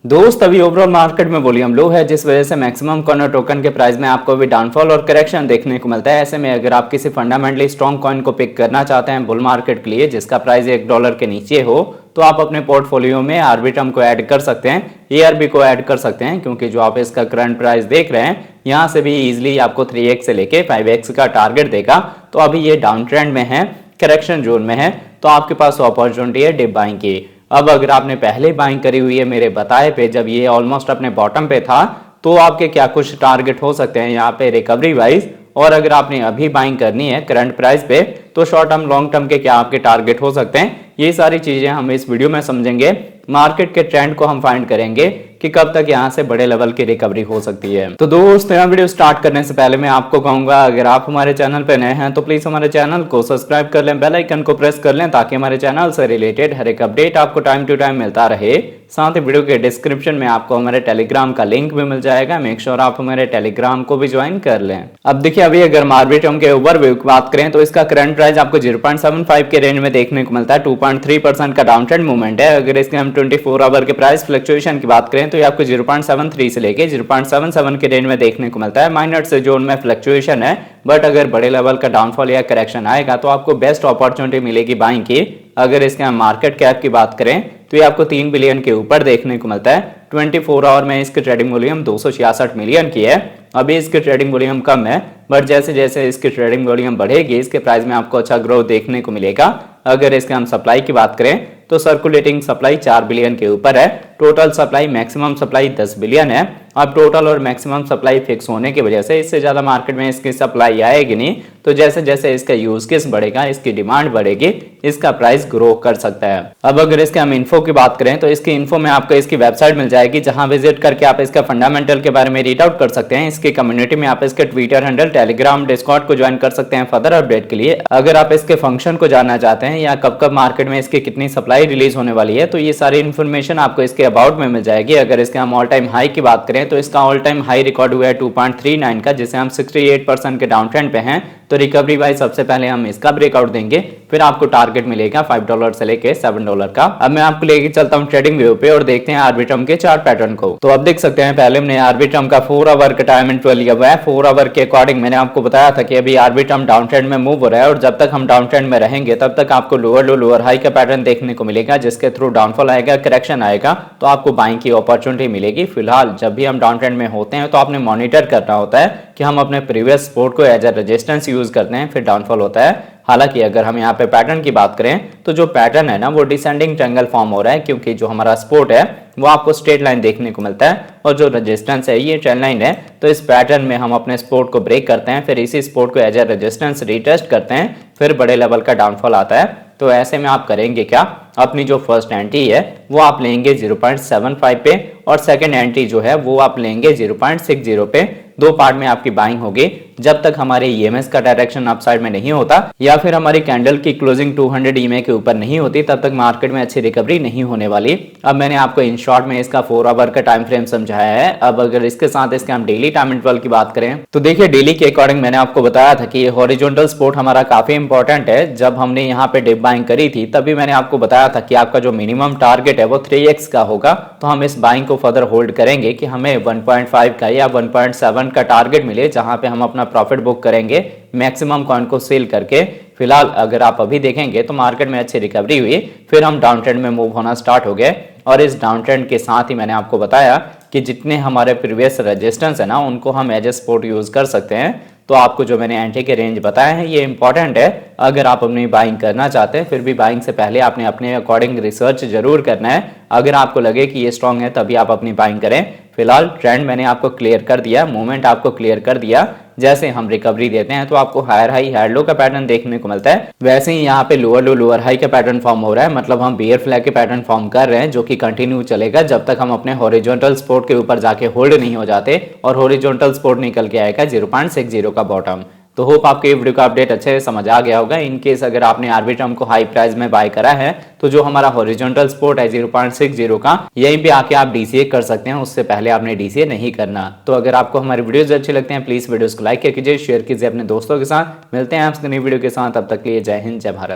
दोस्त अभी overall market में वॉल्यूम लो है, जिस वजह से मैक्सिमम कॉइन टोकन के प्राइस में आपको भी डाउनफॉल और करेक्शन देखने को मिलता है। ऐसे में अगर आप किसी फंडामेंटली स्ट्रॉन्ग कॉइन को पिक करना चाहते हैं बुल मार्केट के लिए जिसका प्राइस $1 के नीचे हो, तो आप अपने पोर्टफोलियो में आर्बिट्रम को ऐड कर सकते हैं, एआरबी को ऐड कर सकते हैं, क्योंकि जो आप इसका करंट प्राइस देख रहे हैं यहाँ से भी इजिली आपको 3x से लेके 5x का टारगेट देगा। तो अभी ये डाउन ट्रेंड में है, करेक्शन जोन में है, तो आपके पास अपॉर्चुनिटी है डिप बाइंग की। अब अगर आपने पहले बाइंग करी हुई है मेरे बताए पे, जब ये ऑलमोस्ट अपने बॉटम पे था, तो आपके क्या कुछ टारगेट हो सकते हैं यहाँ पे रिकवरी वाइज। और अगर आपने अभी बाइंग करनी है करंट प्राइस पे, तो शॉर्ट टर्म लॉन्ग टर्म के क्या आपके टारगेट हो सकते हैं, ये सारी चीजें हम इस वीडियो में समझेंगे। मार्केट के ट्रेंड को हम फाइंड करेंगे कि कब तक यहाँ से बड़े लेवल की रिकवरी हो सकती है। तो दोस्त यहाँ वीडियो स्टार्ट करने से पहले मैं आपको कहूंगा, अगर आप हमारे चैनल पे नए हैं तो प्लीज हमारे चैनल को सब्सक्राइब कर लें, बेल आइकन को प्रेस कर लें, ताकि हमारे चैनल से रिलेटेड हर एक अपडेट आपको टाइम टू टाइम मिलता रहे। साथ ही वीडियो के डिस्क्रिप्शन में आपको हमारे टेलीग्राम का लिंक भी मिल जाएगा, मेक श्योर आप हमारे टेलीग्राम को भी ज्वाइन कर लें। अब देखिए, अभी अगर आर्बिट्रम के ओवरव्यू की बात करें तो इसका करंट प्राइस आपको 0.75 के रेंज में देखने को मिलता है। 2.3% का डाउन ट्रेंड मूवमेंट है। अगर इसके हम 24 आवर के प्राइस फ्लक्चुएशन की बात करें तो ये आपको 0.73 से लेके 0.77 के रेंज में देखने को मिलता है। माइनर से जोन में फ्लक्चुएशन है, बट अगर बड़े लेवल का डाउनफॉल या करेक्शन आएगा तो आपको बेस्ट अपॉर्चुनिटी मिलेगी बाइंग की। अगर इसके हम मार्केट कैप की बात करें तो ये आपको 3 बिलियन के ऊपर देखने को मिलता है। 24 आवर में इसकी ट्रेडिंग वॉल्यूम 266 मिलियन की है। अभी इसकी ट्रेडिंग वॉल्यूम कम है, बट जैसे जैसे इसकी ट्रेडिंग वॉल्यूम बढ़ेगी इसके प्राइस में आपको अच्छा ग्रोथ देखने को मिलेगा। अगर इसके हम सप्लाई की बात करें तो सर्कुलेटिंग सप्लाई 4 बिलियन के ऊपर है। Total supply maximum supply 10 billion है। अब टोटल और मैक्सिमम सप्लाई फिक्स होने की वजह से इससे ज्यादा मार्केट में इसकी सप्लाई आएगी नहीं, तो जैसे जैसे इसका यूज केस बढ़ेगा, इसकी डिमांड बढ़ेगी, इसका प्राइस ग्रो कर सकता है। अब अगर इसके हम इन्फो की बात करें तो इसकी इन्फो में आपको इसकी वेबसाइट मिल जाएगी, जहां विजिट करके आप इसका फंडामेंटल के बारे में रीड आउट कर सकते हैं। इसकी कम्युनिटी में आप इसके ट्विटर हैंडल, टेलीग्राम, डिस्कॉर्ड को ज्वाइन कर सकते हैं फर्दर अपडेट के लिए। अगर आप इसके फंक्शन को जानना चाहते हैं या कब कब मार्केट में इसकी कितनी सप्लाई रिलीज होने वाली है, तो ये सारी इन्फॉर्मेशन आपको इसके अबाउट में मिल जाएगी। अगर इसके हम ऑल टाइम हाई की बात करें तो इसका ऑल टाइम हाई रिकॉर्ड हुआ है 2.39 का, जिसे हम 68% के डाउन ट्रेंड पे हैं। तो रिकवरी वाइज सबसे पहले हम इसका ब्रेकआउट देंगे, फिर आपको टारगेट मिलेगा $5 से लेके $7 का। अब मैं आपको लेके चलता हूँ ट्रेडिंग व्यू पे और देखते हैं आर्बिट्रम के चार्ट पैटर्न को। तो अब देख सकते हैं, पहले हमने आर्बिट्रम का 4 आवर का टाइम इंटरवल लिया हुआ है। 4 आवर के अकॉर्डिंग मैंने आपको बताया था कि अभी आर्बिट्रम डाउन ट्रेंड में मूव हो रहा है, और जब तक हम डाउन ट्रेंड में रहेंगे तब तक आपको लोअर लो लोअर हाई का पैटर्न देखने को मिलेगा, जिसके थ्रू डाउनफॉल आएगा, करेक्शन आएगा, तो आपको बाइंग की अपॉर्चुनिटी मिलेगी। फिलहाल जब भी हम डाउन ट्रेंड में होते हैं तो आपने मॉनिटर करना होता है कि हम अपने प्रीवियस सपोर्ट को एज अ रेजिस्टेंस यूज करते हैं, फिर डाउनफॉल होता है। हालांकि अगर हम यहाँ पे पैटर्न की बात करें तो जो पैटर्न है ना, वो डिसेंडिंग ट्रायंगल फॉर्म हो रहा है, क्योंकि जो हमारा सपोर्ट है वो आपको स्ट्रेट लाइन देखने को मिलता है, और जो रेजिस्टेंस है ये ट्रेंड लाइन है। तो इस पैटर्न में हम अपने सपोर्ट को ब्रेक करते हैं, फिर इसी सपोर्ट को एज अ रेजिस्टेंस रीटेस्ट करते हैं, फिर बड़े लेवल का डाउनफॉल आता है। तो ऐसे में आप करेंगे क्या, अपनी जो फर्स्ट एंट्री है वो आप लेंगे 0.75 पे, और सेकंड एंट्री जो है वो आप लेंगे 0.60 पे। 2 पार्ट में आपकी बाइंग होगी। जब तक हमारे ईएमएस का डायरेक्शन अपसाइड में नहीं होता या फिर हमारी कैंडल की क्लोजिंग 200 ईएमए के ऊपर नहीं होती, तब तक मार्केट में अच्छी रिकवरी नहीं होने वाली। अब मैंने आपको इन शॉर्ट में इसका 4 आवर का टाइम फ्रेम समझाया है। अब अगर इसके साथ इसके हम डेली टाइम इंटरवल की बात करें तो देखिए, डेली के अकॉर्डिंग मैंने आपको बताया था कि हॉरिजॉन्टल सपोर्ट हमारा काफी इंपॉर्टेंट है। जब हमने यहाँ पे डिप बाइंग करी थी तभी मैंने आपको बताया था कि आपका जो मिनिमम टारगेट है वो 3x का होगा। तो हम इस बाइंग को फर्दर होल्ड करेंगे कि हमें 1.5 का या 1.7 का टारगेट मिले, जहां पे हम अपना प्रॉफिट बुक करेंगे मैक्सिमम कॉइन को सेल करके। फिलहाल अगर आप अभी देखेंगे तो मार्केट में अच्छी रिकवरी हुई, फिर हम डाउन ट्रेंड में मूव होना स्टार्ट हो गए, और इस डाउन ट्रेंड के साथ ही मैंने आपको बताया कि जितने हमारे प्रीवियस रेजिस्टेंस है ना, उनको हम एज ए सपोर्ट यूज कर सकते हैं। तो आपको जो मैंने एंट्री के रेंज बताए हैं ये इंपॉर्टेंट है। अगर आप अपनी बाइंग करना चाहते हैं, फिर भी बाइंग से पहले आपने अपने अकॉर्डिंग रिसर्च जरूर करना है। अगर आपको लगे कि ये स्ट्रांग है तभी आप अपनी बाइंग करें। फिलहाल ट्रेंड मैंने आपको क्लियर कर दिया, मूवमेंट आपको क्लियर कर दिया। जैसे हम रिकवरी देते हैं तो आपको हायर हाई हायर लो का पैटर्न देखने को मिलता है, वैसे ही यहाँ पे लोअर लो लोअर हाई का पैटर्न फॉर्म हो रहा है। मतलब हम बेयर फ्लैग के पैटर्न फॉर्म कर रहे हैं, जो कि कंटिन्यू चलेगा जब तक हम अपने हॉरिजॉन्टल सपोर्ट के ऊपर जाके होल्ड नहीं हो जाते, और हॉरिजॉन्टल सपोर्ट निकल के आएगा 0.60 का बॉटम। तो होप आपको ये वीडियो का अपडेट अच्छे से समझ आ गया होगा। इन केस अगर आपने आर्बिट्रम को हाई प्राइस में बाय करा है तो जो हमारा हॉरिजॉन्टल सपोर्ट है 0.60 का, यहीं पे आके आप डीसीए कर सकते हैं, उससे पहले आपने डीसीए नहीं करना। तो अगर आपको हमारे वीडियोस अच्छे लगते हैं प्लीज वीडियोस को लाइक कीजिए, शेयर कीजिए अपने दोस्तों के साथ। मिलते हैं आपसे नई वीडियो के साथ, तब तक के लिए जय हिंद, जय भारत।